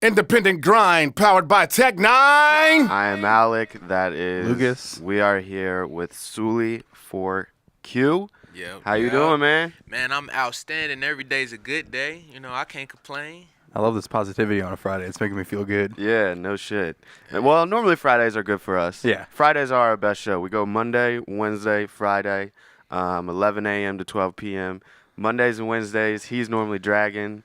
Independent grind powered by Tech 9. I am Alec. That is Lucas. We are here with Suli4q. Yep. How you doing, man? Man, I'm outstanding. Every day's a good day. I can't complain. I love this positivity on a Friday. It's making me feel good. Yeah, no shit. Well, normally Fridays are good for us. Yeah. Fridays are our best show. We go Monday, Wednesday, Friday, 11 a.m. to 12 p.m. Mondays and Wednesdays, he's normally dragging.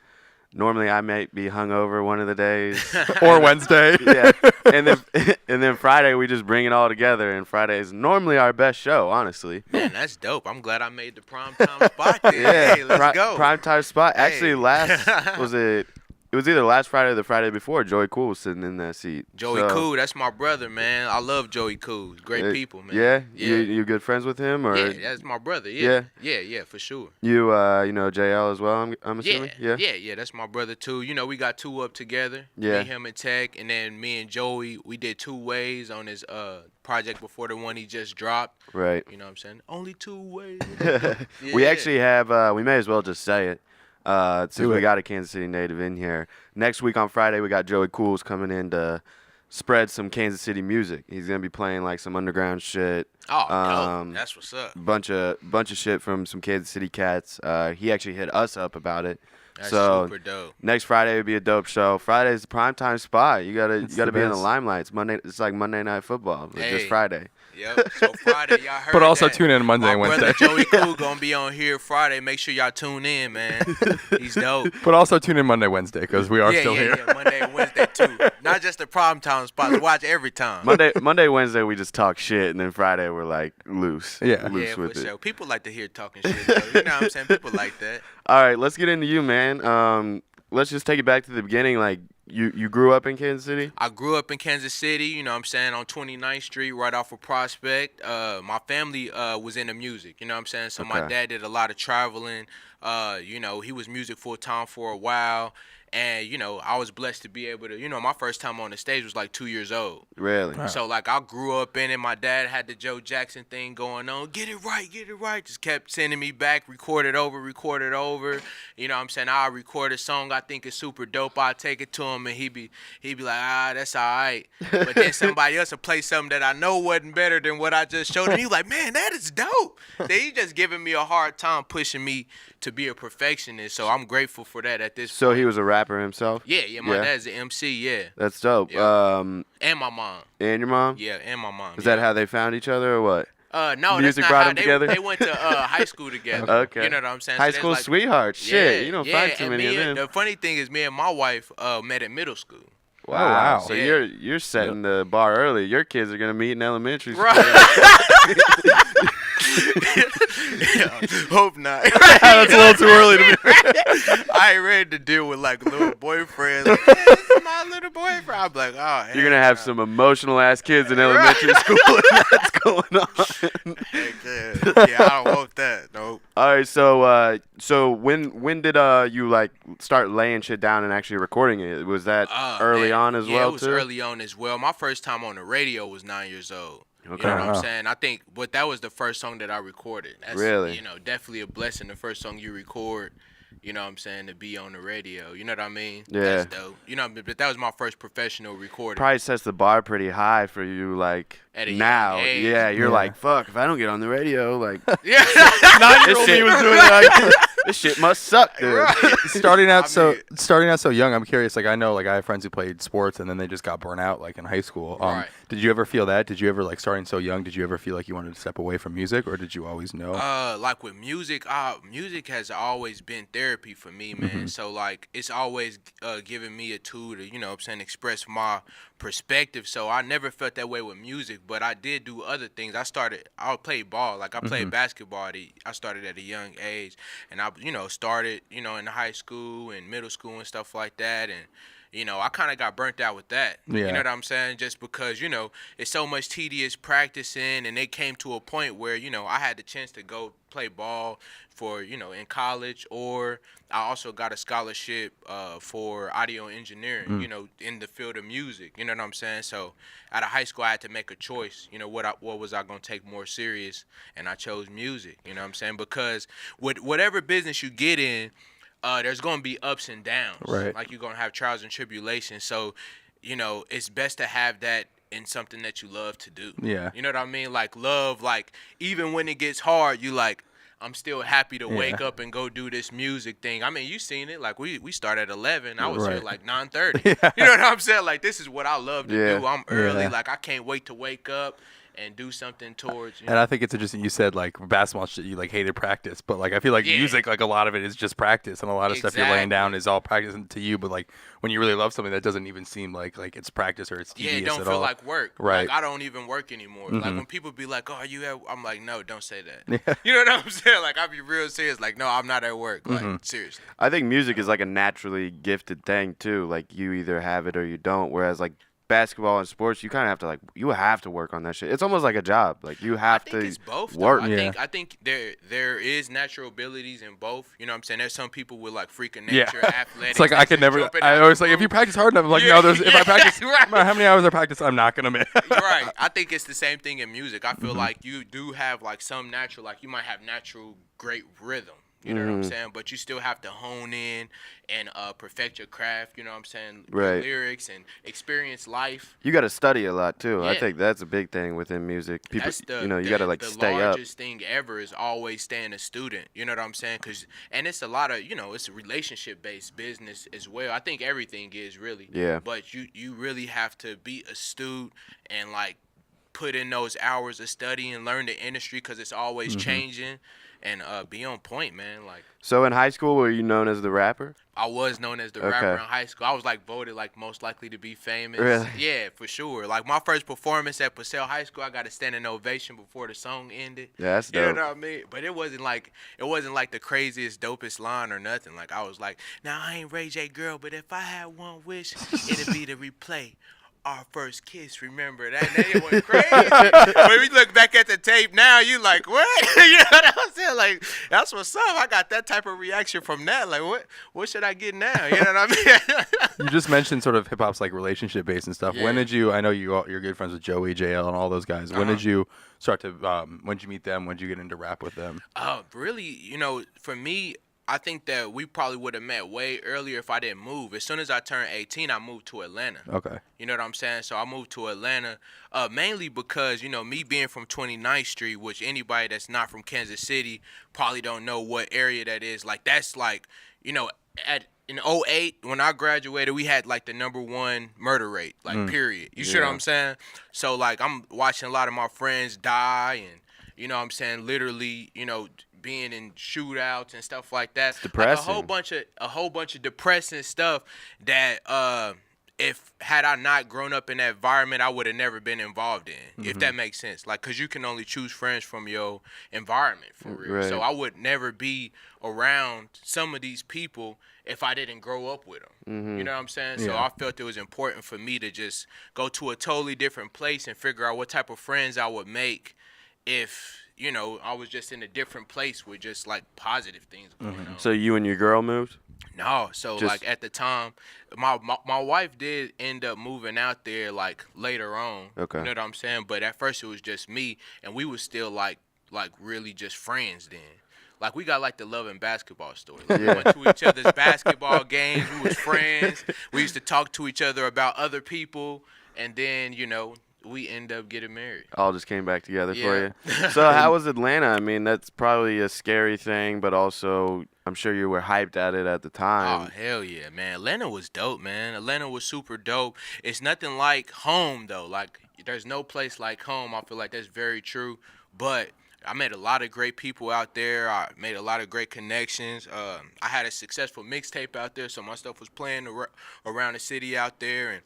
Normally, I may be hungover one of the days. Or Wednesday. Yeah, and then Friday we just bring it all together. And Friday is normally our best show, honestly. Man, that's dope. I'm glad I made the primetime spot there. Yeah, Hey, let's go. Prime time spot. Hey. Actually, it was either last Friday or the Friday before. Joey Cool was sitting in that seat. Joey Cool, that's my brother, man. I love Joey Cool. Great people, man. Yeah, Yeah. You good friends with him, or Yeah, that's my brother. Yeah. Yeah, for sure. you know JL as well? I'm assuming. Yeah, that's my brother too. We got two up together. Yeah. Me, him, and Tech, and then me and Joey. We did 2 ways on his project before the one he just dropped. Right. You know what I'm saying? Only 2 ways. We Yeah. actually have. We may as well just say it. Since Do we it. got a Kansas City native in here. Next week on Friday, we got Joey Cools coming in to spread some Kansas City music. He's gonna be playing like some underground shit. Oh, Um, dope. That's what's up. Bunch of shit from some Kansas City cats. He actually hit us up about it. That's so super dope. next Friday would be a dope show. Friday's the primetime spot. You gotta It's be the in the best. limelight. It's Monday. It's like Monday Night Football, but just Hey. Friday. Yep. So Friday, y'all heard But also that. tune in Monday and My Wednesday. brother Joey Cool gonna be on here Friday. Make sure y'all tune in, man. He's dope. But also tune in Monday, Wednesday, because we are still here. Yeah, Monday and Wednesday too. Not just the prime time spots. Watch every time. Monday, Wednesday we just talk shit, and then Friday we're like loose. Yeah. loose Yeah, for with it. sure. People like to hear talking shit. Though. You know what I'm saying? People like that. All right, let's get into you, man. Let's just take it back to the beginning. Like you grew up in Kansas City. I grew up in Kansas City, you know what I'm saying, on 29th Street, right off of Prospect. My family was into music, you know what I'm saying? So my Okay. dad did a lot of traveling. He was music full time for a while. And, I was blessed to be able to, my first time on the stage was like 2 years old. Really? Wow. So, like, I grew up in it. My dad had the Joe Jackson thing going on. Get it right, get it right. Just kept sending me back, record it over. You know what I'm saying? I'll record a song I think is super dope. I'll take it to him, and he'd be like, that's all right. But then somebody else will play something that I know wasn't better than what I just showed him. He was like, man, that is dope. So he just giving me a hard time pushing me to be a perfectionist. So I'm grateful for that at this So point. he was a rapper himself. Yeah, my dad's an MC, yeah. That's dope. Yeah. And my mom. And your mom? Yeah, and my mom. Is yeah. that how they found each other, or what? No, Music that's not brought how them together? They went to high school together. Okay. You know what I'm saying? High So they school was like, sweethearts. Shit, you don't find too and many of them. The funny thing is, me and my wife met at middle school. Wow. wow. So Yeah. you're setting the bar early. Your kids are gonna meet in elementary school. Hope not. That's a little too early to be. I ain't ready to deal with like little boyfriends. Like, "Yeah, this is my little boyfriend. I'm like, oh, You're gonna have some emotional ass kids in elementary school, and that's going on. Yeah, I don't want that. Nope. All right, so when did you like start laying shit down and actually recording it? Was that early Man, on as yeah, well it was too? early on as well. My first time on the radio was 9 years old. Okay. You know what Wow. I'm saying? I think, but that was the first song that I recorded. That's, Really? definitely a blessing. The first song you record, you know what I'm saying, to be on the radio. You know what I mean? Yeah. That's dope. But that was my first professional recording. Probably sets the bar pretty high for you, like At a young now. age. Yeah, you're Yeah. like, fuck, if I don't get on the radio, like Yeah. 9-year-old shit- me was doing like this shit must suck, dude. Right. starting out I mean- so young. I'm curious. Like I know, like I have friends who played sports and then they just got burnt out, like in high school. Right. Did you ever feel that? Did you ever like starting so young? Did you ever feel like you wanted to step away from music, or did you always know? Like with music, music has always been therapy for me, man. So like it's always given me a tool to, you know what I'm saying, express my perspective. So I never felt that way with music, but I did do other things. I played ball. Like I played basketball. I started at a young age, and I, started, in high school and middle school and stuff like that. And I kind of got burnt out with that. Yeah. You know what I'm saying? Just because, it's so much tedious practicing, and it came to a point where, I had the chance to go play ball for, in college, or I also got a scholarship for audio engineering, in the field of music. You know what I'm saying? So out of high school, I had to make a choice. What was I going to take more serious? And I chose music, you know what I'm saying? Because whatever business you get in, there's going to be ups and downs. Right. Like you're going to have trials and tribulations. So, it's best to have that in something that you love to do. Yeah. You know what I mean? Like love, like even when it gets hard, you like, I'm still happy to wake up and go do this music thing. I mean, you seen it. Like we start at 11. I was here like 9:30. You know what I'm saying? Like this is what I love to do. I'm early. Yeah. Like I can't wait to wake up and do something towards. And I think it's interesting you said like basketball shit you like hated practice, but like I feel like music, like a lot of it is just practice, and a lot of stuff you're laying down is all practice to you. But like when you really love something, that doesn't even seem like it's practice or it's tedious it don't at feel all. like work. Right. Like I don't even work anymore. Like when people be like, "Oh, are you at?" I'm like, "No, don't say that." Yeah. You know what I'm saying? Like I be real serious. Like, no, I'm not at work. Like seriously. I think music is like a naturally gifted thing too. Like you either have it or you don't. Whereas like basketball and sports, you kind of have to you have to work on that shit. It's almost like a job. Like you have I think to it's both, work. though. I think there is natural abilities in both. You know what I'm saying? There's some people with like freak of nature, athletic. It's like I could never. I always like if you practice hard enough, I'm like no. There's if I practice, right. no matter how many hours I practice, I'm not gonna make. Right. I think it's the same thing in music. I feel like you do have like some natural, like you might have natural great rhythm. You know what I'm saying? But you still have to hone in and perfect your craft, you know what I'm saying? Right. Your lyrics and experience life. You got to study a lot too. I Yeah. think that's a big thing within music. People, That's you got to like stay The up. largest thing ever is always staying a student. You know what I'm saying? And it's a lot of, it's a relationship-based business as well. I think everything is really. Yeah. But you really have to be astute and like put in those hours of study and learn the industry because it's always changing. And be on point, man. Like So in high school, were you known as the rapper? I was known as the rapper in high school. I was like voted like most likely to be famous. Really? Yeah, for sure. Like my first performance at Purcell High School, I got a standing ovation before the song ended. Yeah, that's You dope. know what I mean? But it wasn't like the craziest, dopest line or nothing. Like I was like, now I ain't Ray J girl, but if I had one wish, it'd be to replay our first kiss. Remember that? It went crazy. When we look back at the tape now, you like, what? You know what I'm saying? Like, that's what's up. I got that type of reaction from that. Like, what should I get now? You know what I mean? You just mentioned sort of hip hop's like relationship based and stuff. Yeah. When did you? I know you're good friends with Joey, JL, and all those guys. When did you start to? When did you meet them? When did you get into rap with them? Really, for me, I think that we probably would have met way earlier if I didn't move. As soon as I turned 18, I moved to Atlanta. Okay. You know what I'm saying? So I moved to Atlanta mainly because, me being from 29th Street, which anybody that's not from Kansas City probably don't know what area that is. Like, that's like, in 2008, when I graduated, we had like the #1 murder rate, like period. You see what I'm saying? So like I'm watching a lot of my friends die and, you know what I'm saying, literally, being in shootouts and stuff like that. It's depressing. Like a whole bunch of depressing stuff that if had I not grown up in that environment, I would have never been involved in. If that makes sense. Like, cause you can only choose friends from your environment for real. Right. So I would never be around some of these people if I didn't grow up with them. You know what I'm saying? So Yeah. I felt it was important for me to just go to a totally different place and figure out what type of friends I would make if, I was just in a different place with just like positive things going on. So you and your girl moved? No, so Just- like at the time, my wife did end up moving out there like later on. Okay. You know what I'm saying? But at first it was just me, and we was still like really just friends then. Like we got like the love and basketball story. Like, we went to each other's basketball games. We was friends. We used to talk to each other about other people, and then we end up getting married. All just came back together for Yeah. you. So how was Atlanta? I mean, that's probably a scary thing, but also I'm sure you were hyped at it at the Oh, time. hell yeah, man. Atlanta was dope, man. Atlanta was super dope. It's nothing like home, though. Like, there's no place like home. I feel like that's very true. But I met a lot of great people out there. I made a lot of great connections. I had a successful mixtape out there, so my stuff was playing around the city out there. And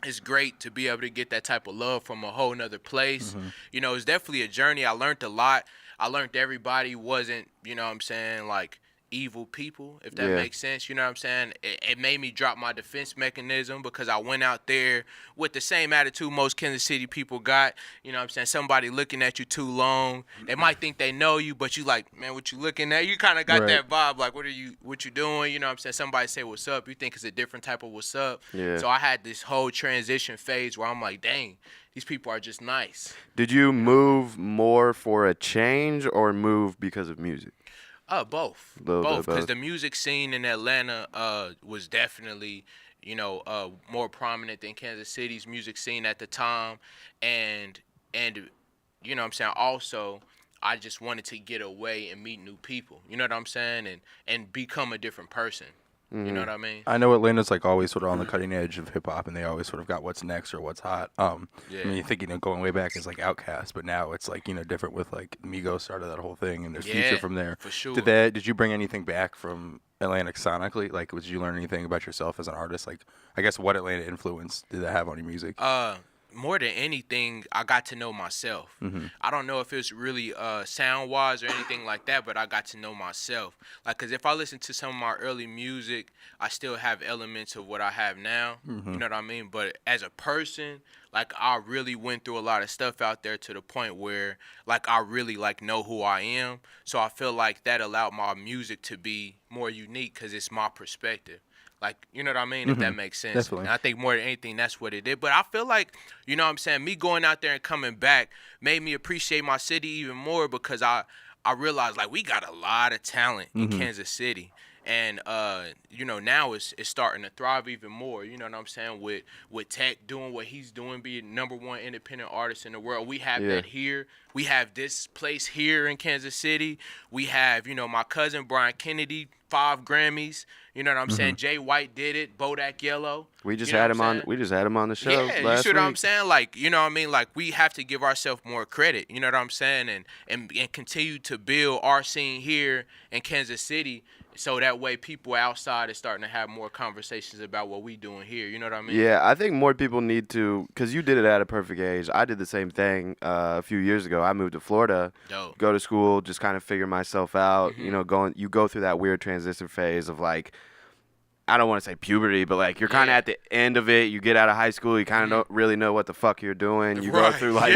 it's great to be able to get that type of love from a whole nother place. It's definitely a journey. I learned a lot. I learned everybody wasn't, like evil people, if that Yeah. makes sense. You know what I'm saying? It made me drop my defense mechanism because I went out there with the same attitude most Kansas City people got. You know what I'm saying? Somebody looking at you too long. They might think they know you, but you like, man, what you looking at? You kind of got Right. that vibe, like, what you doing? You know what I'm saying? Somebody say what's up. You think it's a different type of what's up. Yeah. So I had this whole transition phase where I'm like, dang, these people are just nice. Did you move more for a change or move because of music? Both. Little bit of Both, because both. the music scene in Atlanta was definitely, more prominent than Kansas City's music scene at the time, and you know what I'm saying. Also, I just wanted to get away and meet new people. You know what I'm saying, and become a different person. You know what I mean? I know Atlanta's like always sort of on the cutting edge of hip hop, and they always sort of got what's next or what's hot. I mean, you think going way back is like Outkast, but now it's like different with like Migos started that whole thing, and there's Future from there. For sure. Did you bring anything back from Atlanta sonically? Like, did you learn anything about yourself as an artist? Like, I guess what Atlanta influence did that have on your music? More than anything, I got to know myself. I don't know if it's really sound wise or anything like that, but I got to know myself. Like, cause if I listen to some of my early music, I still have elements of what I have now. You know what I mean? But as a person, like, I really went through a lot of stuff out there to the point where, like, I really like know who I am. So I feel like that allowed my music to be more unique, cause it's my perspective. Like, you know what I mean? If that makes sense. Definitely. And I think more than anything, that's what it did. But I feel like, you know what I'm saying, me going out there and coming back made me appreciate my city even more, because I realized, like, we got a lot of talent in Kansas City. And, now it's starting to thrive even more. You know what I'm saying? With Tech doing what he's doing, being #1 independent artist in the world. We have that here. We have this place here in Kansas City. We have, my cousin Brian Kennedy, 5 Grammys. You know what I'm saying? Jay White did it. Bodak Yellow. We just You know had what him I'm on. saying? We just had him on the show Yeah, you last see what I'm week. saying? Like, you know what I mean? Like, we have to give ourselves more credit. You know what I'm saying? And continue to build our scene here in Kansas City, so that way people outside is starting to have more conversations about what we doing here. You know what I mean? Yeah, I think more people need to, because you did it at a perfect age. I did the same thing a few years ago. I moved to Florida, Dope. go to school, just kind of figure myself out. You go through that weird transition phase of, like, I don't want to say puberty, but, like, you're kind of at the end of it. You get out of high school, you kind of don't really know what the fuck you're doing. You go through, like,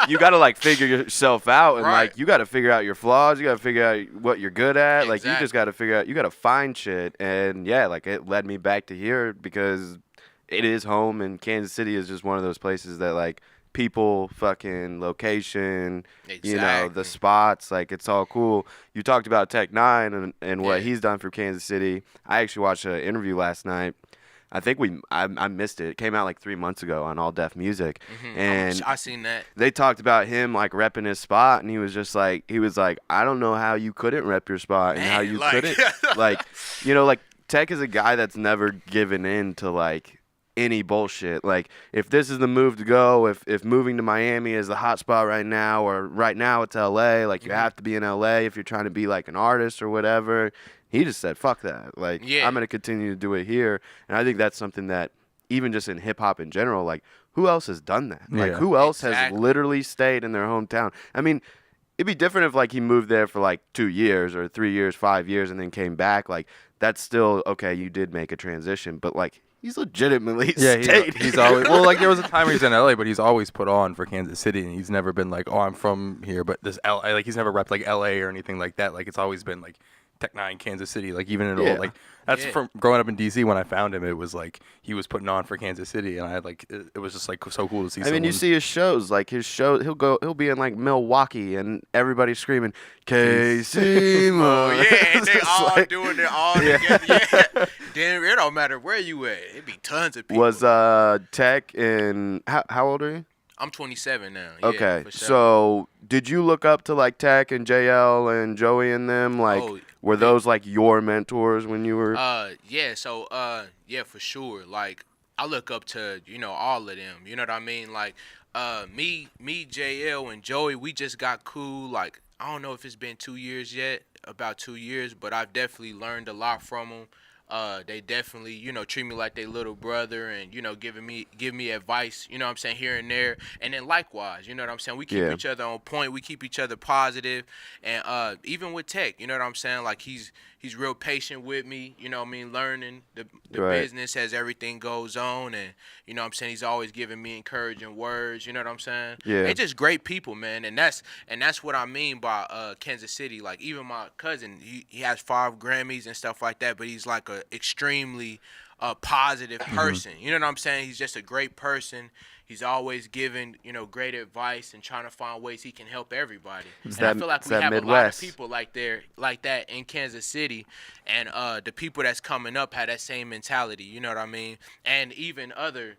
you got to, like, figure yourself out. And, like, you got to figure out your flaws. You got to figure out what you're good at. Like, you just got to figure out, you got to find shit. And, yeah, like, it led me back to here because it is home, and Kansas City is just one of those places that, like, people, fucking location, the spots, like, it's all cool. You talked about Tech Nine and what he's done for Kansas City. I actually watched an interview last night. I think I missed it. It came out like 3 months ago on All Def Music, and I seen that. They talked about him, like, repping his spot, and he was like, I don't know how you couldn't rep your spot and how you couldn't, like, Tech is a guy that's never given in to, like, any bullshit. Like, if this is the move to go, if moving to Miami is the hot spot right now, or right now it's LA, like, you have to be in LA if you're trying to be, like, an artist or whatever. He just said, fuck that. Like, I'm going to continue to do it here. And I think that's something that, even just in hip hop in general, like, who else has done that? Like, who else has literally stayed in their hometown? I mean, it'd be different if, like, he moved there for, like, 2 years or 3 years, 5 years, and then came back. Like, that's still, okay, you did make a transition. But, like, he's legitimately stayed. He's always, well, like, there was a time where he's in LA, but he's always put on for Kansas City, and he's never been like, oh, I'm from here, but this LA, like, he's never repped like LA or anything like that. Like, it's always been like Tech Nine, Kansas City, like, even in old, like, that's from growing up in DC. When I found him, it was like he was putting on for Kansas City, and I had, like, it was just, like, so cool to see. I mean, you see his shows, like, he'll be in, like, Milwaukee, and everybody's screaming KC. Oh yeah, and they all like, doing it all together. Yeah, then it don't matter where you at. It be tons of people. Was Tech in how old are you? I'm 27 now. Okay, for sure. So did you look up to, like, Tech and JL and Joey and them? Like, were those, like, your mentors when you were? Yeah. So for sure. Like, I look up to all of them. You know what I mean? Like, me, JL and Joey, we just got cool. Like, I don't know if it's been 2 years yet, about 2 years, but I've definitely learned a lot from them. They definitely, treat me like they little brother and, give me advice, you know what I'm saying, here and there. And then likewise, you know what I'm saying? We keep each other on point. We keep each other positive. And even with Tech, you know what I'm saying? Like, he's real patient with me, you know what I mean, learning the business as everything goes on. And, you know what I'm saying, he's always giving me encouraging words, you know what I'm saying? Yeah. They're just great people, man. And that's what I mean by Kansas City. Like, even my cousin, he has 5 Grammys and stuff like that, but he's like a extremely a positive person. You know what I'm saying? He's just a great person. He's always giving, great advice and trying to find ways he can help everybody. I feel like we have Midwest. a lot of people like that in Kansas City, and the people that's coming up have that same mentality. You know what I mean? And even other,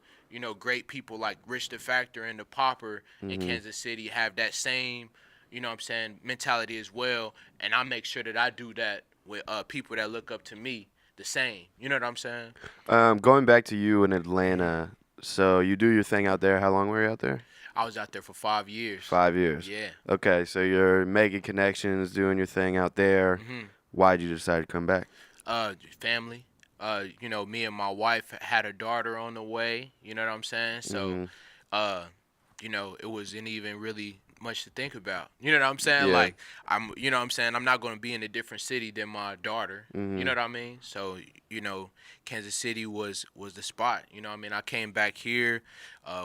great people like Rich the Factor and the Popper in Kansas City have that same, mentality as well. And I make sure that I do that with people that look up to me the same. You know what I'm saying? Going back to you in Atlanta, so you do your thing out there. How long were you out there? I was out there for 5 years. 5 years. Yeah. Okay, so you're making connections, doing your thing out there. Why'd you decide to come back? Family. Me and my wife had a daughter on the way. You know what I'm saying? So, it wasn't even really much to think about. You know what I'm saying? Yeah. Like, I'm not going to be in a different city than my daughter. You know what I mean? So, Kansas City was the spot. You know what I mean? I came back here.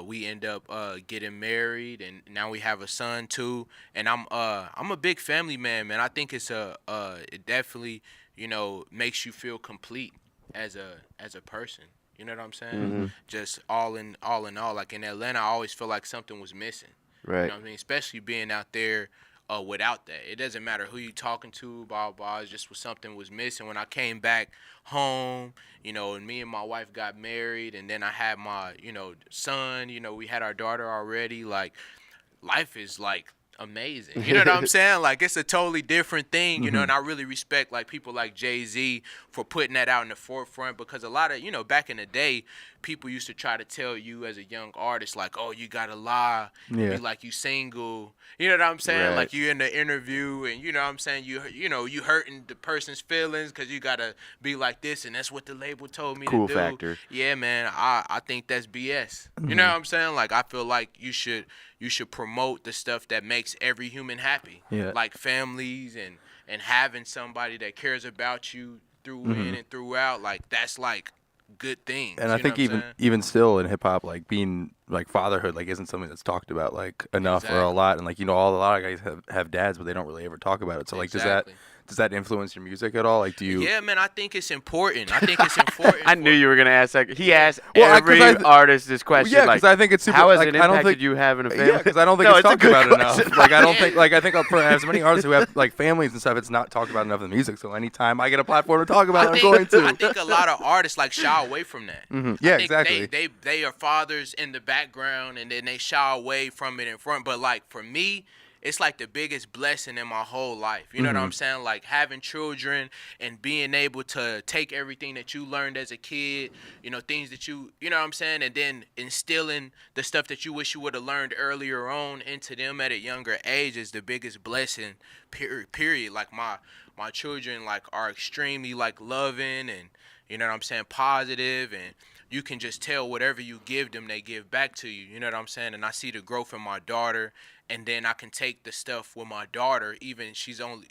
We end up getting married, and now we have a son too. And I'm a big family man. I think it definitely, makes you feel complete as a person. You know what I'm saying? Just all in all. Like in Atlanta, I always feel like something was missing. Right. You know what I mean? Especially being out there without that. It doesn't matter who you talking to, blah, blah. It's just something was missing. When I came back home, and me and my wife got married, and then I had my, son, we had our daughter already. Like, life is, like, amazing. You know what I'm saying? Like, it's a totally different thing, and I really respect, like, people like Jay-Z for putting that out in the forefront, because a lot of, back in the day, people used to try to tell you as a young artist, like, oh, you gotta lie, be like you single. You know what I'm saying? Right. Like, you in the interview, and you know what I'm saying? You hurting the person's feelings because you gotta be like this, and that's what the label told me Cool to do. factor. Yeah, man, I think that's BS. You know what I'm saying? Like, I feel like you should promote the stuff that makes every human happy. Yeah. Like families and having somebody that cares about you through in and throughout. Like, that's like good things. And I think even still in hip hop, like being like fatherhood, like isn't something that's talked about like enough or a lot. And like a lot of guys have dads, but they don't really ever talk about it. So like, does that influence your music at all? Like, do you? Yeah, man, I think it's important. I think it's important. I knew you were gonna ask that. He asked every artist this question. Yeah, because I think it's super. How has like, it impacted you having a family? Yeah, because I don't think it's talked about enough. Like, I don't think I think for as many artists who have like families and stuff, it's not talked about enough in the music. So anytime I get a platform to talk about it, I'm going to. I think a lot of artists like shy away from that. Yeah, I think exactly. They are fathers in the background, and then they shy away from it in front. But like for me, it's like the biggest blessing in my whole life. You know what I'm saying? Like having children and being able to take everything that you learned as a kid, things that you know what I'm saying? And then instilling the stuff that you wish you would have learned earlier on into them at a younger age is the biggest blessing, period. Like my children like are extremely like loving and, you know what I'm saying, positive, and you can just tell whatever you give them, they give back to you. You know what I'm saying? And I see the growth in my daughter, and then I can take the stuff with my daughter, even she's only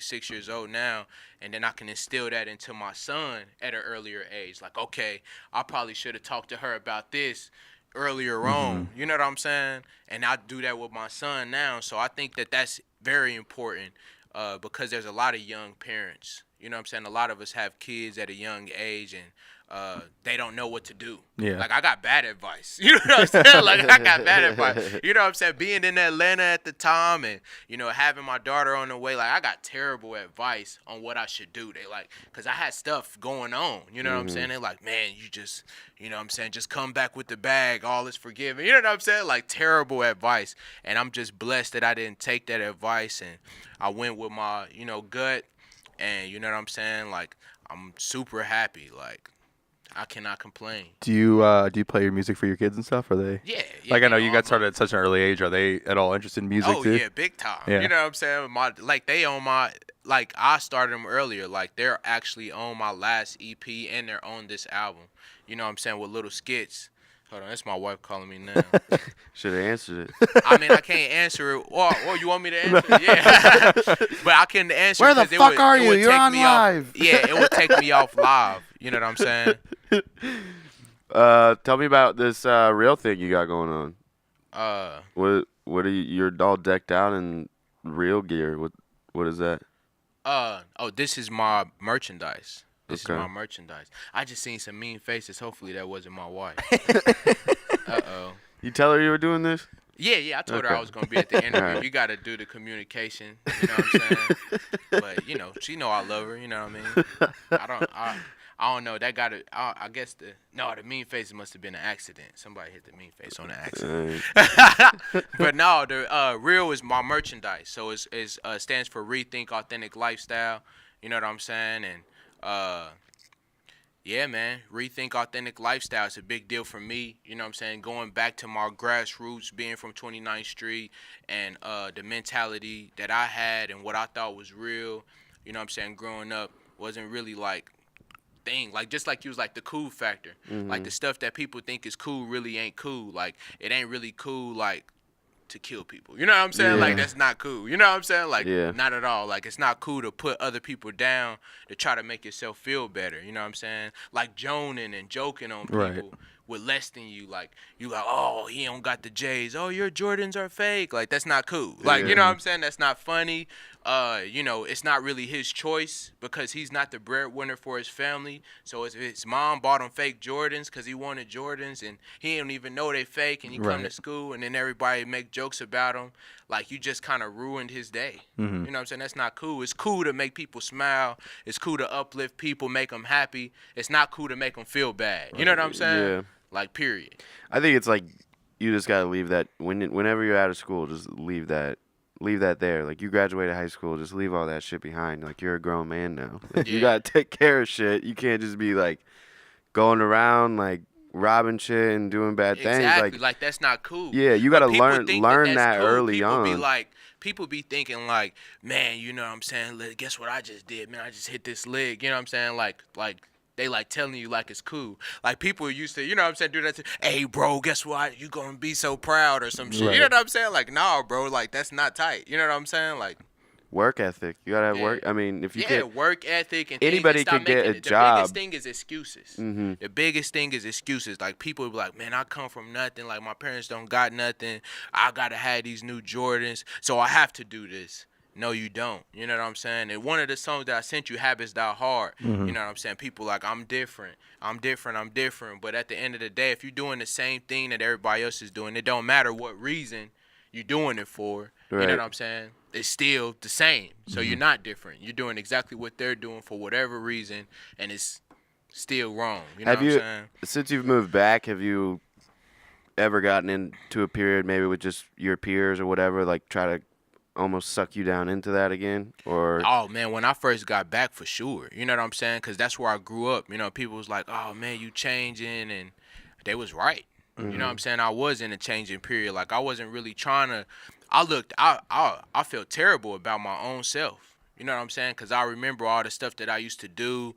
6 years old now, and then I can instill that into my son at an earlier age. Like, okay, I probably should have talked to her about this earlier on. You know what I'm saying? And I do that with my son now. So I think that that's very important because there's a lot of young parents. You know what I'm saying? A lot of us have kids at a young age, and they don't know what to do. Yeah. Like, I got bad advice. You know what I'm saying? Like, I got bad advice. You know what I'm saying? Being in Atlanta at the time and, having my daughter on the way, like, I got terrible advice on what I should do. They like, because I had stuff going on. You know what I'm saying? They're like, man, you just, you know what I'm saying, just come back with the bag. All is forgiven. You know what I'm saying? Like, terrible advice. And I'm just blessed that I didn't take that advice. And I went with my, gut. And you know what I'm saying? Like, I'm super happy. Like, I cannot complain. Do you play your music for your kids and stuff? Are they? Yeah. Like, I know you got started at such an early age. Are they at all interested in music too? Oh yeah, big time. Yeah. You know what I'm saying? I started them earlier. Like, they're actually on my last EP and they're on this album. You know what I'm saying? With little skits. Hold on, that's my wife calling me now. Should have answered it. I mean, I can't answer it. Or you want me to answer it? Yeah. But I couldn't answer Where it. the fuck are you? You're on live. Yeah, it would take me off live. You know what I'm saying? Tell me about this real thing you got going on. What are you? You're all decked out in real gear. What is that? This is my merchandise. This is my merchandise. I just seen some mean faces. Hopefully that wasn't my wife. Uh-oh. You tell her you were doing this? Yeah, I told her I was going to be at the interview. Right. You got to do the communication, you know what I'm saying? But, you know, she know I love her, you know what I mean? I don't know. That got to, I guess the mean face must have been an accident. Somebody hit the mean face on an accident. But no, the real is my merchandise. So it stands for Rethink Authentic Lifestyle, you know what I'm saying? And, yeah, man, rethink authentic lifestyle. It's a big deal for me. You know what I'm saying? Going back to my grassroots, being from 29th Street, and the mentality that I had and what I thought was real. You know what I'm saying? Growing up wasn't really like thing. Like just like you was like the cool factor. Like the stuff that people think is cool really ain't cool. Like it ain't really cool like to kill people. You know what I'm saying? Like that's not cool. You know what I'm saying? Like not at all. Like it's not cool to put other people down to try to make yourself feel better. You know what I'm saying? Like joning and joking on people with less than you. Like you like, oh, he don't got the J's. Oh, your Jordans are fake. Like that's not cool. Like you know what I'm saying? That's not funny. You know, it's not really his choice because he's not the breadwinner for his family. So if his mom bought him fake Jordans because he wanted Jordans and he don't even know they fake, and you come to school and then everybody make jokes about him, like you just kind of ruined his day. You know what I'm saying? That's not cool. It's cool to make people smile. It's cool to uplift people, make them happy. It's not cool to make them feel bad. You know what I'm saying? Yeah. Like, period. I think it's like you just got to leave that whenever you're out of school, just leave that there. Like you graduated high school, just leave all that shit behind. Like you're a grown man now. Like, you got to take care of shit. You can't just be like going around like robbing shit and doing bad things. Exactly. Like that's not cool. Yeah, you got to learn that cool. early people on. People be thinking like, man, you know what I'm saying? Guess what I just did, man? I just hit this leg. You know what I'm saying? Like they like telling you like it's cool. Like people used to, you know what I'm saying, do that to, hey bro, guess what? You gonna be so proud or some shit. You know what I'm saying? Like, nah, bro, like that's not tight. You know what I'm saying? Like work ethic. You gotta have work. I mean, if you can't, work ethic and anybody could get a job. The biggest thing is excuses. The biggest thing is excuses. Like people be like, man, I come from nothing. Like my parents don't got nothing. I gotta have these new Jordans, so I have to do this. No, you don't. You know what I'm saying? And one of the songs that I sent you, Habits Die Hard, you know what I'm saying? People like, I'm different. But at the end of the day, if you're doing the same thing that everybody else is doing, it don't matter what reason you're doing it for. You know what I'm saying? It's still the same. So you're not different. You're doing exactly what they're doing for whatever reason, and it's still wrong. You know what I'm saying? Since you've moved back, have you ever gotten into a period maybe with just your peers or whatever, like try to almost suck you down into that again? Or oh man, when I first got back, for sure, you know what I'm saying, because that's where I grew up. You know, people was like, oh man, you changing, and they was right. You know what I'm saying? I was in a changing period. Like I wasn't really trying to, I felt terrible about my own self. You know what I'm saying? Because I remember all the stuff that I used to do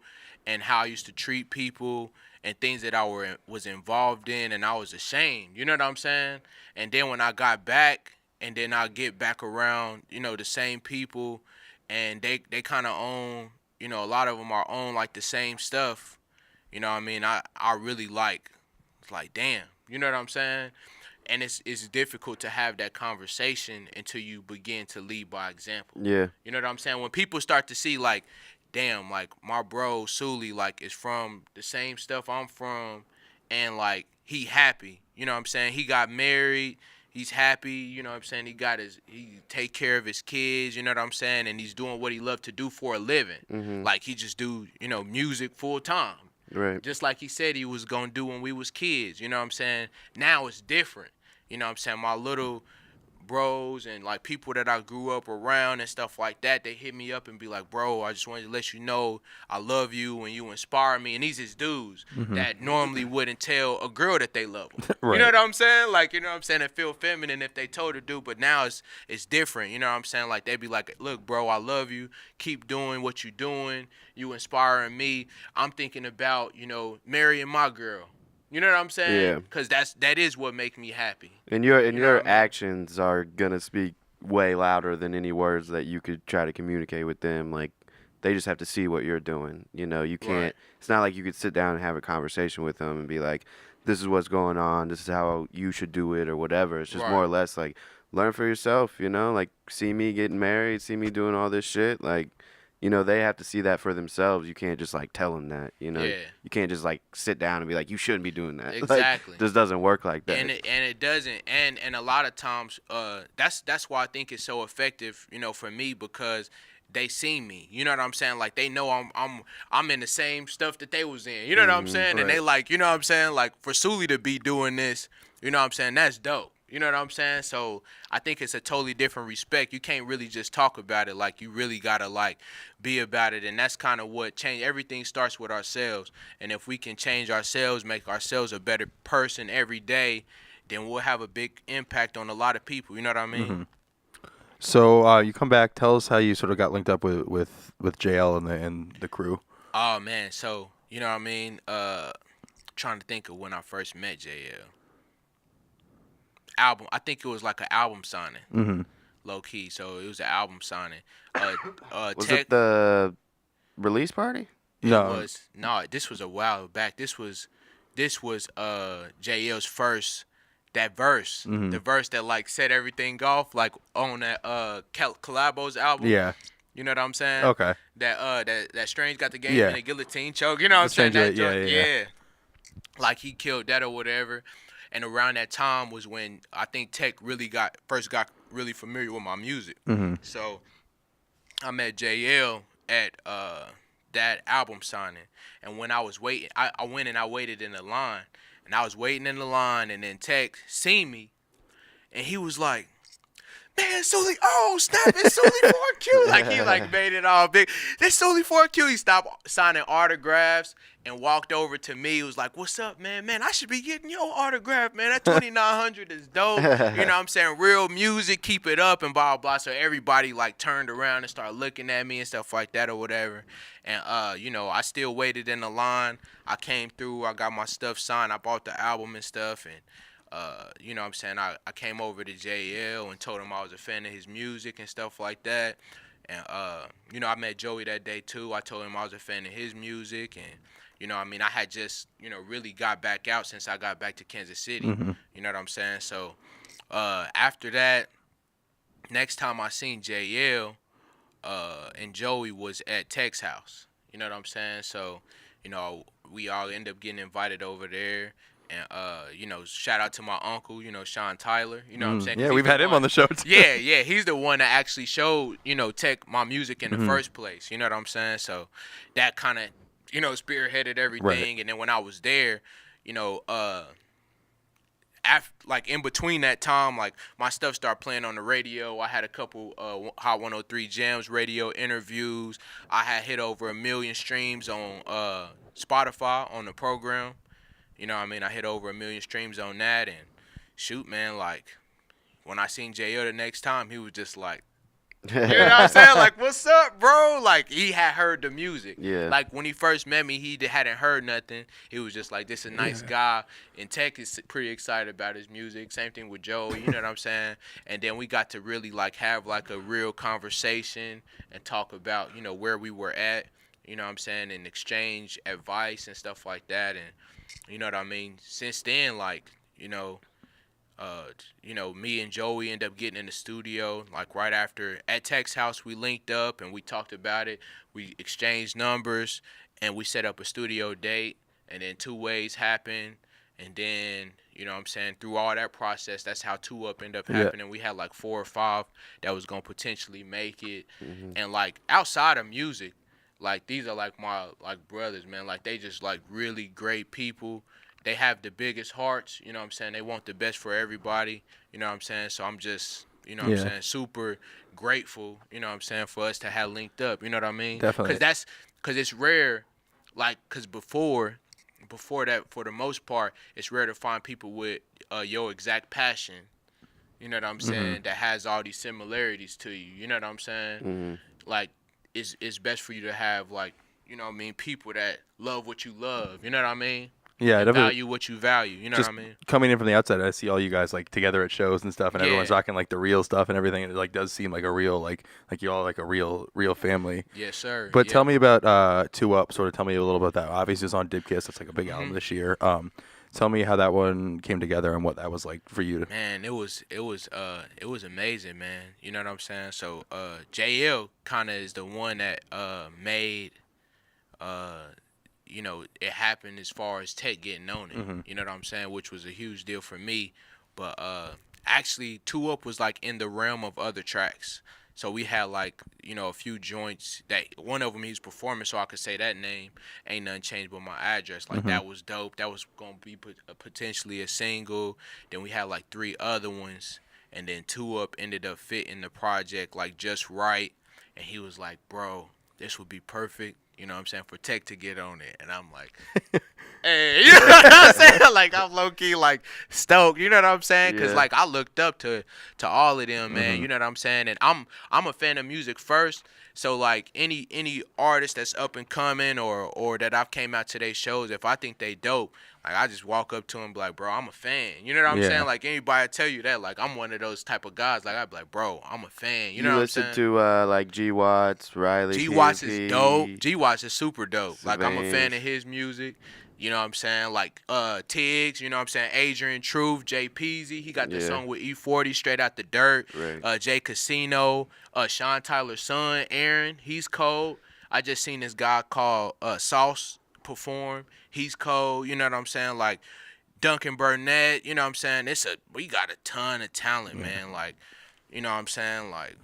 and how I used to treat people and things that I was involved in, and I was ashamed. You know what I'm saying? And then when I got back, and then I get back around, you know, the same people, and they kind of own, you know, a lot of them are on like the same stuff. You know what I mean? I really it's like, damn, you know what I'm saying? And it's difficult to have that conversation until you begin to lead by example. Yeah. You know what I'm saying? When people start to see like, damn, like my bro Suli like is from the same stuff I'm from, and like he happy. You know what I'm saying? He got married. He's happy, you know what I'm saying? He take care of his kids, you know what I'm saying? And he's doing what he loved to do for a living. Like he just do, you know, music full time. Right. Just like he said he was going to do when we was kids, you know what I'm saying? Now it's different. You know what I'm saying? My little bros and like people that I grew up around and stuff like that, they hit me up and be like, bro, I just wanted to let you know I love you and you inspire me. And these is dudes that normally wouldn't tell a girl that they love them. Right. You know what I'm saying? Like, you know what I'm saying? It feel feminine if they told a dude, but now it's different. You know what I'm saying? Like they be like, look, bro, I love you. Keep doing what you doing. You inspiring me. I'm thinking about, you know, marrying my girl. You know what I'm saying? Yeah. Because that is what make me happy. And your actions are gonna speak way louder than any words that you could try to communicate with them. Like they just have to see what you're doing. You know, you can't. Right. It's not like you could sit down and have a conversation with them and be like, "This is what's going on. This is how you should do it," or whatever. It's just more or less like learn for yourself. You know, like see me getting married, see me doing all this shit. Like you know, they have to see that for themselves. You can't just like tell them that, you know. Yeah. You can't just like sit down and be like, you shouldn't be doing that. Exactly. Like, this doesn't work like that. And it doesn't, and a lot of times, that's why I think it's so effective, you know, for me, because they see me, you know what I'm saying? Like, they know I'm in the same stuff that they was in, you know what I'm saying? right. And they like, you know what I'm saying? Like, for Suli to be doing this, you know what I'm saying? That's dope. You know what I'm saying? So I think it's a totally different respect. You can't really just talk about it. Like, you really gotta like be about it, and that's kind of what change. Everything starts with ourselves, and if we can change ourselves, make ourselves a better person every day, then we'll have a big impact on a lot of people. You know what I mean? Mm-hmm. So you come back. Tell us how you sort of got linked up with JL and the crew. Oh man, so you know what I mean? Trying to think of when I first met JL. Album, I think it was like an album signing, low key. So it was an album signing. Was it the release party? No. This was a while back. This was JL's first, that verse, the verse that like set everything off, like on that Collabos album. Yeah. You know what I'm saying? Okay. That Strange got the game Yeah. in a guillotine choke. You know what I'm saying? Strange, That yeah. joint, like he killed that or whatever. And around that time was when I think Tech really got really familiar with my music. So I met JL at that album signing. And when I was waiting, I went and I waited in the line. And I was waiting in the line, and then Tech seen me. And he was like, man, Suli, oh, snap, it's Suli4q. Like, he, like, made it all big. This Suli4q. He stopped signing autographs and walked over to me. He was like, what's up, man? Man, I should be getting your autograph, man. That 2900 is dope. You know what I'm saying? Real music, keep it up, and blah, blah. So everybody, like, turned around and started looking at me and stuff like that or whatever. And, you know, I still waited in the line. I came through. I got my stuff signed. I bought the album and stuff, and you know what I'm saying, I came over to JL and told him I was a fan of his music and stuff like that. And, you know, I met Joey that day, too. I told him I was a fan of his music. And, you know, I mean, I had just, you know, really got back out since I got back to Kansas City. You know what I'm saying? So, after that, next time I seen JL and Joey was at Tech's house. You know what I'm saying? So, you know, we all end up getting invited over there. And, you know, shout out to my uncle, you know, Sean Tyler. You know what I'm saying? Yeah, we've had him on the show, too. Yeah. He's the one that actually showed, you know, Tech my music in the first place. You know what I'm saying? So that kind of, you know, spearheaded everything. Right. And then when I was there, you know, like in between that time, like my stuff started playing on the radio. I had a couple Hot 103 Jams radio interviews. I had hit over 1 million streams on Spotify on the program. You know what I mean? I hit over 1 million streams on that, and shoot, man, like, when I seen JL the next time, he was just like, you know what I'm saying? Like, what's up, bro? Like, he had heard the music. Yeah. Like, when he first met me, he hadn't heard nothing. He was just like, this is a nice guy. And Tech is pretty excited about his music. Same thing with Joey, you know what I'm saying? And then we got to really, like, have, like, a real conversation and talk about, you know, where we were at, you know what I'm saying, and exchange advice and stuff like that. And you know what I mean? Since then, like, you know, me and Joey end up getting in the studio. Like, right after, at Tech's house, we linked up and we talked about it. We exchanged numbers and we set up a studio date. And then 2 Ways happened. And then, you know what I'm saying, through all that process, that's how 2 Up ended up happening. We had, like, 4 or 5 that was going to potentially make it. And, like, outside of music, like, these are, like, my, like, brothers, man. Like, they just, like, really great people. They have the biggest hearts, you know what I'm saying? They want the best for everybody, you know what I'm saying? So I'm just, you know what I'm saying, super grateful, you know what I'm saying, for us to have linked up, you know what I mean? Definitely. Because it's rare, like, because before that, for the most part, it's rare to find people with your exact passion, you know what I'm saying, that has all these similarities to you, you know what I'm saying? Like, it's best for you to have, like, you know what I mean, people that love what you love, you know what I mean? Yeah, And value what you value, you know just what I mean? coming in from the outside, I see all you guys like together at shows and stuff, and everyone's rocking like the real stuff and everything, and it like does seem like a real like you all like a real family. Yes, sir. But tell me about 2 Up. Sort of tell me a little about that. Obviously, it's on Dipkiss. That's like a big album this year. Tell me how that one came together and what that was like for you. Man, it was amazing, man. You know what I'm saying? So JL kind of is the one that made it happened as far as Tech getting on it. You know what I'm saying? Which was a huge deal for me. But actually, Two Up was like in the realm of other tracks. So we had like, a few joints that one of them he's performing, so I could say that name. Ain't nothing changed but my address. Like that was dope. That was gonna be potentially a single. Then we had like 3 other ones, and then Two Up ended up fitting the project like just right. And he was like, "Bro, this would be perfect." You know what I'm saying, for Tech to get on it. And I'm like, hey, you know what I'm saying? Like, I'm low-key, like, stoked. You know what I'm saying? Because, like, I looked up to all of them, man. You know what I'm saying? And I'm a fan of music first. So, like, any artist that's up and coming or that I've came out to their shows, if I think they dope, like, I just walk up to them and be like, bro, I'm a fan. You know what I'm saying? Like, anybody tell you that, like, I'm one of those type of guys. Like, I'd be like, bro, I'm a fan. You know what I'm saying? You listen to, like, G. Watts, Riley, G. Watts PNP, is dope. G. Watts is super dope. Like, I'm a Savage. fan of his music. You know what I'm saying? Like, Tiggs, you know what I'm saying? Adrian Truth, Jay Peasy. He got the song with E40, Straight Out the Dirt. Right. Jay Casino. Sean Tyler's son, Aaron. He's cold. I just seen this guy called Sauce perform. He's cold. You know what I'm saying? Like, Duncan Burnett. You know what I'm saying? We got a ton of talent, man. Like, you know what I'm saying? Like,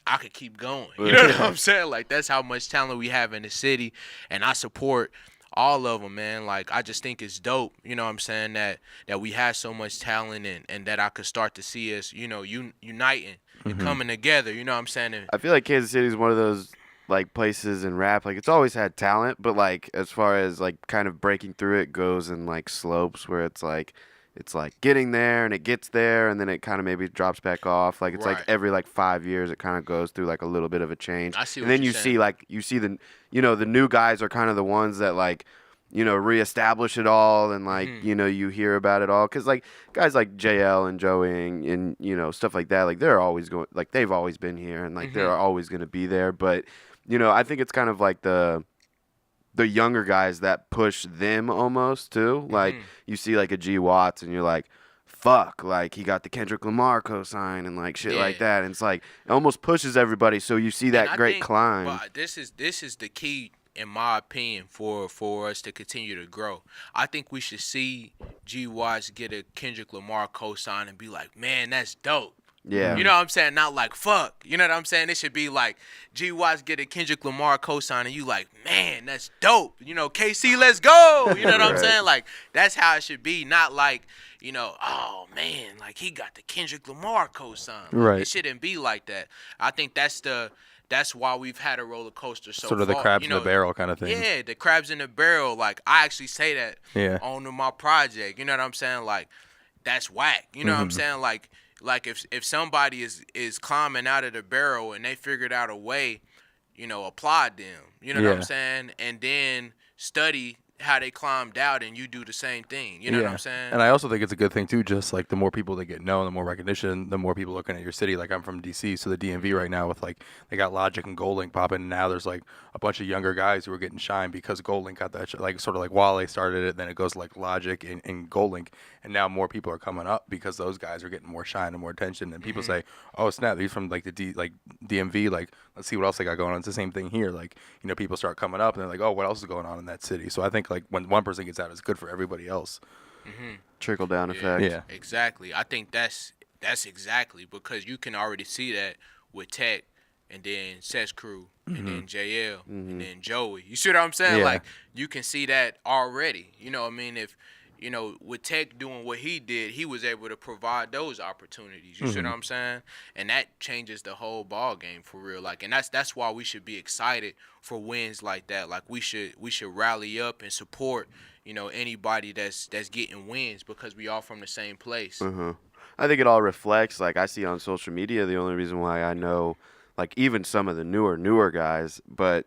I could keep going. You know what I'm saying? Like, that's how much talent we have in the city. And I support all of them, man. Like, I just think it's dope, you know what I'm saying, that we have so much talent and that I could start to see us, uniting and coming together, you know what I'm saying? And I feel like Kansas City is one of those, like, places in rap. Like, it's always had talent, but, like, as far as, like, kind of breaking through it goes in, like, slopes where it's like getting there and it gets there and then it kind of maybe drops back off. Like, it's like every, like, 5 years it kind of goes through, like, a little bit of a change. I see and what then you're saying. you see the, the new guys are kind of the ones that, like, reestablish it all and, like, you hear about it all. Because, like, guys like JL and Joey and stuff like that, like, they're always going, like, they've always been here and, like, they're always going to be there. But, I think it's kind of like the younger guys that push them almost, too. Like, you see, like, a G. Watts and you're like, fuck, like, he got the Kendrick Lamar cosign and, like, shit like that. And it's like, it almost pushes everybody. So you see that great climb. But this is the key, in my opinion, for us to continue to grow. I think we should see G. Watts get a Kendrick Lamar cosign and be like, man, that's dope. Yeah. You know what I'm saying? Not like, fuck. You know what I'm saying? It should be like, G. Watts get a Kendrick Lamar cosign and you like, man, that's dope. KC, let's go. You know what I'm saying? Like, that's how it should be. Not like, oh, man, like, he got the Kendrick Lamar cosign. Right. It shouldn't be like that. I think that's why we've had a roller coaster so Sort of the far. crabs in the barrel kind of thing. Yeah, the crabs in the barrel. Like, I actually say that on my project. You know what I'm saying? Like, that's whack. You know what I'm saying? Like if somebody is climbing out of the barrel and they figured out a way, applaud them. You know what I'm saying? And then study how they climbed out and you do the same thing. You know what I'm saying? And I also think it's a good thing too, just like the more people that get known, the more recognition, the more people looking at your city. Like, I'm from DC, so the DMV right now with, like, they got Logic and Goldlink popping, and now there's like a bunch of younger guys who are getting shine because Goldlink got that like sort of like Wale started it, then it goes like Logic and Goldlink, and now more people are coming up because those guys are getting more shine and more attention, and people say, oh snap, he's from like the DMV, like, let's see what else they got going on. It's the same thing here. Like, people start coming up and they're like, oh, what else is going on in that city? So I think, like, when one person gets out, it's good for everybody else. Trickle down effect. Yeah. Exactly. I think that's exactly, because you can already see that with Tech and then Seth's crew and then JL and then Joey. You see what I'm saying? Yeah. Like, you can see that already. You know what I mean? If with Tech doing what he did, he was able to provide those opportunities. You see what I'm saying? And that changes the whole ball game for real. Like, and that's why we should be excited for wins like that. Like, we should rally up and support, anybody that's getting wins, because we all from the same place. I think it all reflects, like, I see on social media, the only reason why I know, like, even some of the newer guys, but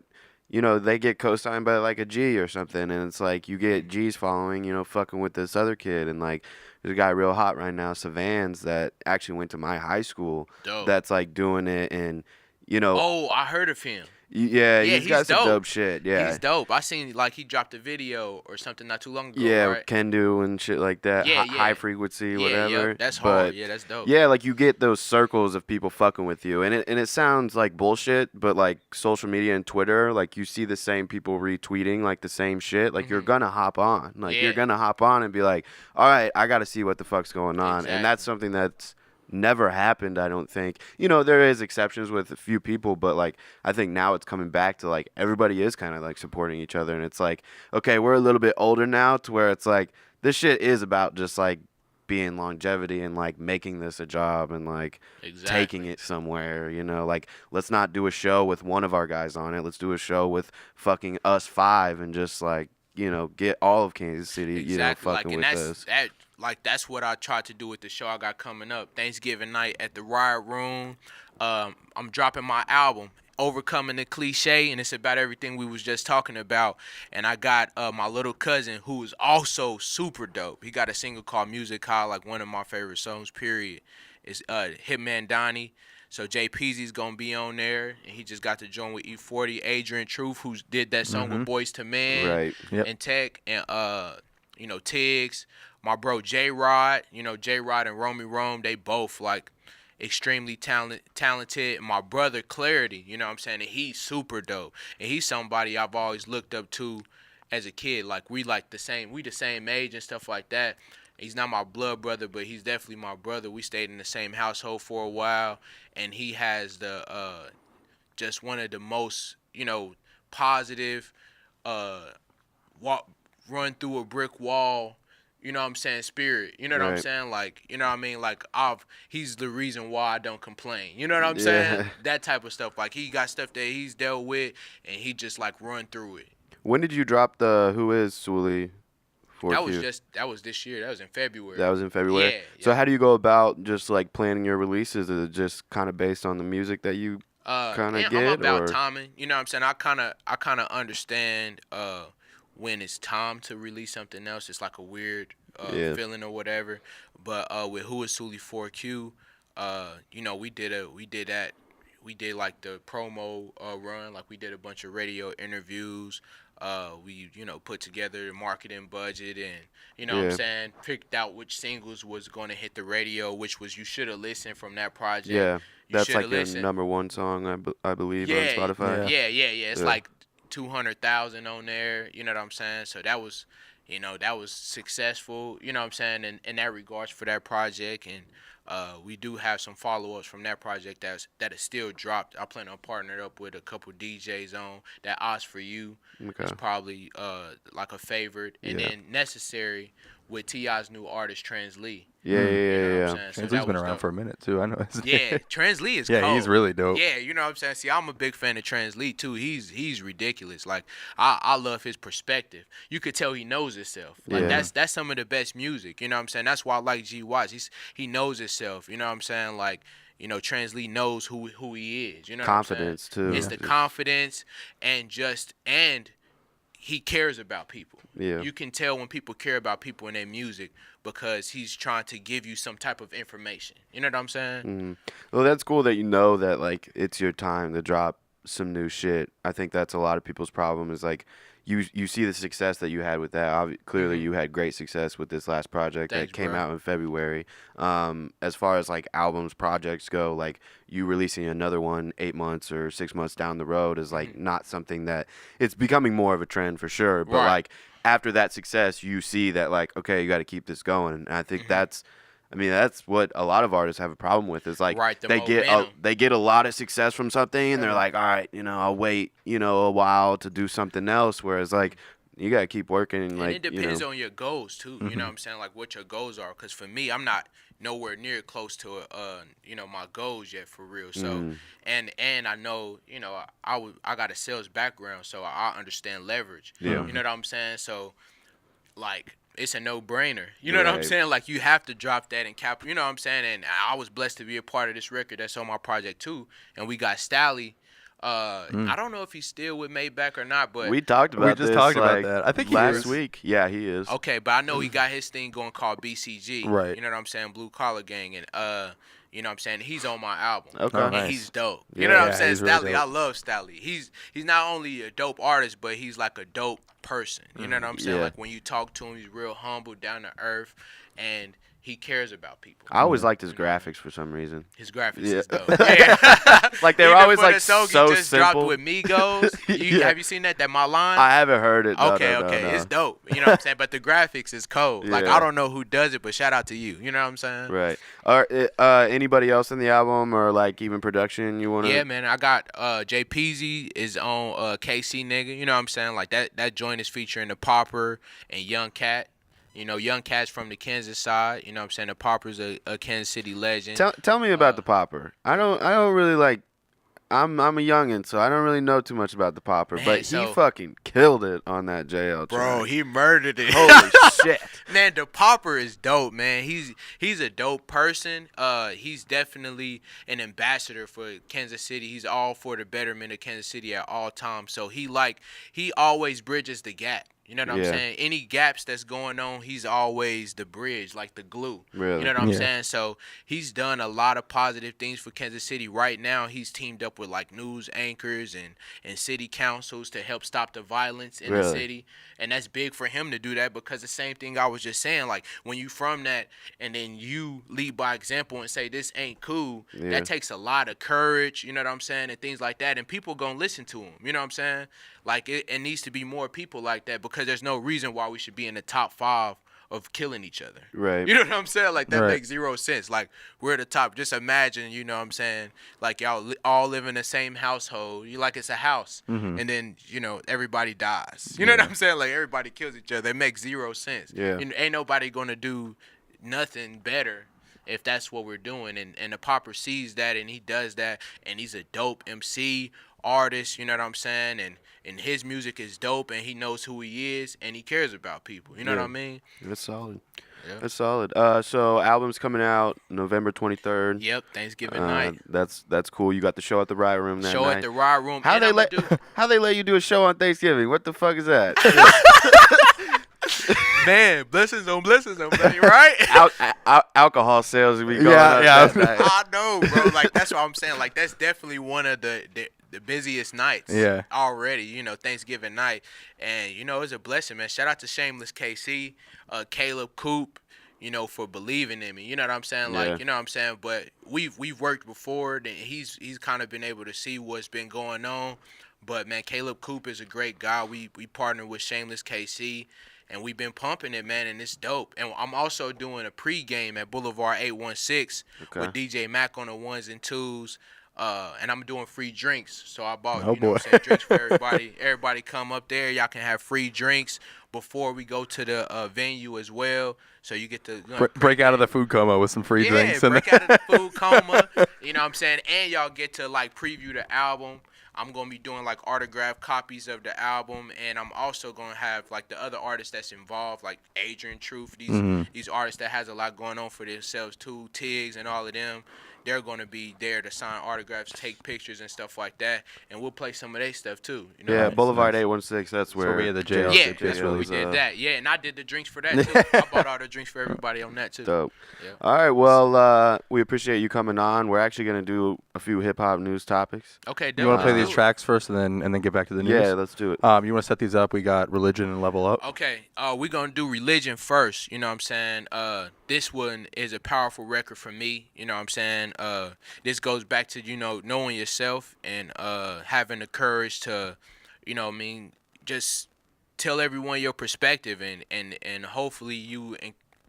they get co-signed by, like, a G or something, and it's like you get G's following, fucking with this other kid, and, like, there's a guy real hot right now, Savans, that actually went to my high school. Dope. That's, like, doing it, and, Oh, I heard of him. Yeah, Yeah, he's got he's some dope. dope shit. Yeah. He's dope. I seen like he dropped a video or something not too long ago. Yeah, right? can do and shit like that. Yeah, High yeah. frequency, Yeah, whatever. yep, that's But hard. Yeah, that's dope. yeah, like you get those circles of people fucking with you, and it sounds like bullshit, but like social media and Twitter, like you see the same people retweeting like the same shit. Like you're gonna hop on, like you're Yeah. gonna hop on and be like, all right, I got to see what the fuck's going on, and Exactly. that's something that's never happened, I don't think. You know, there is exceptions with a few people, but like I think now it's coming back to like everybody is kind of like supporting each other, and it's like, okay, we're a little bit older now to where it's like this shit is about just like being longevity and like making this a job and like taking it somewhere, you know, like let's not do a show with one of our guys on it, let's do a show with fucking us 5 and just like, you know, get all of Kansas City, you know, fucking like, and with us. that's what I tried to do with the show I got coming up. Thanksgiving night at the Riot Room. I'm dropping my album, Overcoming the Cliche, and it's about everything we was just talking about. And I got my little cousin who is also super dope. He got a single called Music High, like one of my favorite songs, period. It's Hitman Donnie. So Jay Peasy's gonna be on there, and he just got to join with E40, Adrian Truth, who did that song with Boys to Men, Right. Yep. and Tech, and you know, Tiggs, my bro J Rod, you know, J Rod and Romy Rome, they both like extremely talented. And my brother Clarity, you know what I'm saying, and he's super dope, and he's somebody I've always looked up to as a kid. Like we the same age and stuff like that. He's not my blood brother, but he's definitely my brother. We stayed in the same household for a while, and he has the just one of the most, you know, positive run through a brick wall, you know what I'm saying, spirit. You know what I'm Right. saying? Like, you know what I mean? Like he's the reason why I don't complain. You know what I'm saying? That type of stuff. Like he got stuff that he's dealt with and he just like run through it. When did you drop the Who Is Suli4q? That was this year. That was in February. That was in February. Yeah. So how do you go about just like planning your releases? Is it just kind of based on the music that you kind of get? I'm about or? timing. You know what I'm saying? I kind of understand when it's time to release something else. It's like a weird feeling or whatever. But with Who Is Suli4q, you know, we did like the promo run. Like we did a bunch of radio interviews. We, you know, put together the marketing budget and, you know what I'm saying, picked out which singles was going to hit the radio, which was You Shoulda Listened from that project. Yeah, You that's Shoulda like your Listened. #1 song, I believe, on Spotify. Yeah. It's Yeah. like 200,000 on there. You know what I'm saying? So that was, you know, that was successful. You know what I'm saying? In that regards for that project, and we do have some follow-ups from that project that is still dropped. I plan on partnering up with a couple DJs on that. Oz for You is probably like a favorite, and then Necessary with T.I.'s new artist Trans Lee. Yeah. You know what I'm saying? So Trans that Lee's been was around dope. for a minute too. I know. Yeah, Trans Lee is Yeah, cold. he's really dope. Yeah, you know what I'm saying? See, I'm a big fan of Trans Lee too. He's ridiculous. Like I love his perspective. You could tell he knows himself. Like that's some of the best music. You know what I'm saying? That's why I like G Watts. He knows himself. You know what I'm saying? Like, you know, Trans Lee knows who he is. You know Confidence, what I'm saying? too. It's the confidence and he cares about people. Yeah. You can tell when people care about people in their music because he's trying to give you some type of information. You know what I'm saying? Well, that's cool that you know that like it's your time to drop some new shit. I think that's a lot of people's problem is like you see the success that you had with that. Clearly, you had great success with this last project Thanks, that came bro. out in February. As far as like albums, projects go, like you releasing another one 8 months or 6 months down the road is like not something that it's becoming more of a trend for sure. But Right. like after that success, you see that like okay, you got to keep this going, and I think that's what a lot of artists have a problem with. Is like Right, the they momentum. get a lot of success from something, and they're like, all right, you know, I'll wait, you know, a while to do something else. Whereas like you gotta keep working, and like And it depends you know, on your goals too. You know what I'm saying? Like what your goals are. Because for me, I'm not nowhere near close to you know, my goals yet for real. So and I know, you know, I got a sales background, so I understand leverage. Yeah. You know what I'm saying? So like it's a no-brainer. You know what I'm Right. saying? Like you have to drop that in cap. You know what I'm saying? And I was blessed to be a part of this record that's on my project too. And we got Stally I don't know if he's still with Maybach or not, but We talked about just this, talked about like, that. I think he last is. week. Yeah, he is. okay, but I know he got his thing going called BCG. Right. You know what I'm saying? Blue Collar Gang, and you know what I'm saying? He's on my album. Okay. Oh, And nice. he's dope. You Yeah. know what I'm Yeah, saying? he's really Stally, dope. I love Stally. He's not only a dope artist, but he's like a dope person. You know what I'm saying? Yeah. Like when you talk to him, he's real humble, down to earth, and he cares about people. I always liked his graphics for some reason. His graphics Yeah. is dope. Yeah. Like, they were Even always, for like, the song so he just simple. dropped with Migos. Yeah. Have you seen that? That My Line? I haven't heard it. No, Okay, no, no, okay, no. it's dope. You know what I'm saying? But the graphics is cold. Like Yeah. I don't know who does it, but shout out to you. You know what I'm saying? Right. Anybody else in the album or, like, even production you want to? Yeah, man. I got Jay Peasy is on KC nigga. You know what I'm saying? Like that joint is featuring the Popper and Young Cat. You know, Young Cat's from the Kansas side. You know what I'm saying? The Popper's a Kansas City legend. Tell me about the Popper. I don't really like. I'm a youngin', so I don't really know too much about the Popper, Man, but he so- fucking killed it on that JL track. Bro, he murdered it. Holy shit. Man, the Popper is dope, man. He's a dope person. He's definitely an ambassador for Kansas City. He's all for the betterment of Kansas City at all times. So he always bridges the gap. You know what I'm Yeah. saying? Any gaps that's going on, he's always the bridge, like the glue. Really? You know what I'm Yeah. saying? So he's done a lot of positive things for Kansas City. Right now, he's teamed up with like news anchors and city councils to help stop the violence in the Really? city. And that's big for him to do that because the same thing I was just saying, like when you from that and then you lead by example and say this ain't cool, Yeah. that takes a lot of courage, you know what I'm saying, and things like that. And people gonna listen to him, you know what I'm saying? Like it needs to be more people like that because there's no reason why we should be in the top 5 of killing each other. Right. You know what I'm saying? Like that Right. makes zero sense. Like we're at the top. Just imagine, you know what I'm saying? Like y'all all live in the same household. You like it's a house, and then you know everybody dies. You know what I'm saying? Like everybody kills each other. It makes zero sense. Yeah. You know, ain't nobody gonna do nothing better if that's what we're doing. And the Popper sees that and he does that, and he's a dope MC artist. You know what I'm saying? And his music is dope, and he knows who he is, and he cares about people. You know Yeah. what I mean? That's solid. Yeah. That's solid. So album's coming out November 23rd. Yep, Thanksgiving night. That's cool. You got the show at the Riot Room that Show night. at the Riot Room. How and they I'ma let do- how they let you do a show on Thanksgiving? What the fuck is that? Man, blessings on blessings on blessings, right? Alcohol sales will be going Yeah, up yeah. that night. I know, bro. Like that's what I'm saying. Like that's definitely one of the busiest nights. Yeah. Already, you know, Thanksgiving night, and you know it's a blessing, man. Shout out to Shameless KC, Caleb Coop, you know, for believing in me. You know what I'm saying? Like, Yeah. you know what I'm saying? But we've worked before, and he's kind of been able to see what's been going on. But man, Caleb Coop is a great guy. We partnered with Shameless KC. And we've been pumping it, man, and it's dope. And I'm also doing a pregame at Boulevard 816 with DJ Mac on the 1s and 2s. And I'm doing free drinks. So I bought, Oh, you know what boy. I'm saying, drinks for everybody. Everybody come up there. Y'all can have free drinks before we go to the venue as well. So you get to Break out of the food coma with some free drinks. yeah, and break out of the food coma. You know what I'm saying? And y'all get to, like, preview the album. I'm going to be doing, like, autographed copies of the album. And I'm also going to have, like, the other artists that's involved, like Adrian Truth, these artists that has a lot going on for themselves, too, Tiggs and all of them. They're going to be there to sign autographs, take pictures and stuff like that. And we'll play some of their stuff, too. You know? Yeah, Nice, Boulevard nice. 816. That's where we had the JL Yeah, shit that's really what we was, did that. Yeah, and I did the drinks for that, too. I bought all the drinks for everybody on that, too. Dope. Yeah. All right, well, we appreciate you coming on. We're actually gonna do a few hip hop news topics. Okay, You want to play let's these do it. tracks first and then get back to the news? Yeah, let's do it. You want to set these up? We got Religion and Level Up. Okay, we're going to do Religion first, you know what I'm saying? This one is a powerful record for me, you know what I'm saying? This goes back to, you know, knowing yourself and having the courage to, you know what I mean, just tell everyone your perspective and hopefully you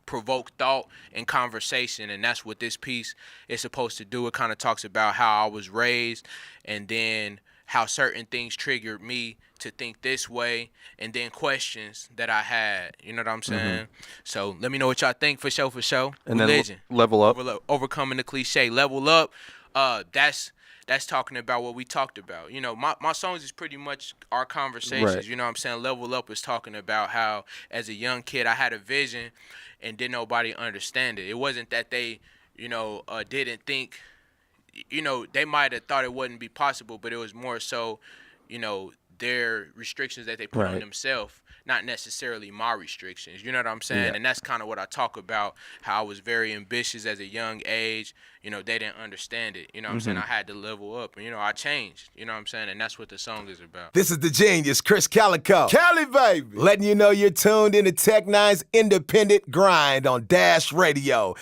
provoke thought and conversation, and that's what this piece is supposed to do. It kind of talks about how I was raised and then how certain things triggered me to think this way, and then questions that I had. You know what I'm saying? So let me know what y'all think for show. And Religion. then Level Up. Overcoming the cliche. Level Up. That's talking about what we talked about. You know, my songs is pretty much our conversations. Right. You know what I'm saying? Level Up is talking about how as a young kid I had a vision and didn't nobody understand it. It wasn't that they, you know, didn't think you know, they might have thought it wouldn't be possible, but it was more so, you know, their restrictions that they put on themselves, not necessarily my restrictions. You know what I'm saying? Yeah. And that's kind of what I talk about, how I was very ambitious at a young age. You know, they didn't understand it. You know what I'm saying? I had to level up. And, you know, I changed. You know what I'm saying? And that's what the song is about. This is the genius, Chris Calico. Cali, baby. Letting you know you're tuned into Tech Nine's Independent Grind on Dash Radio.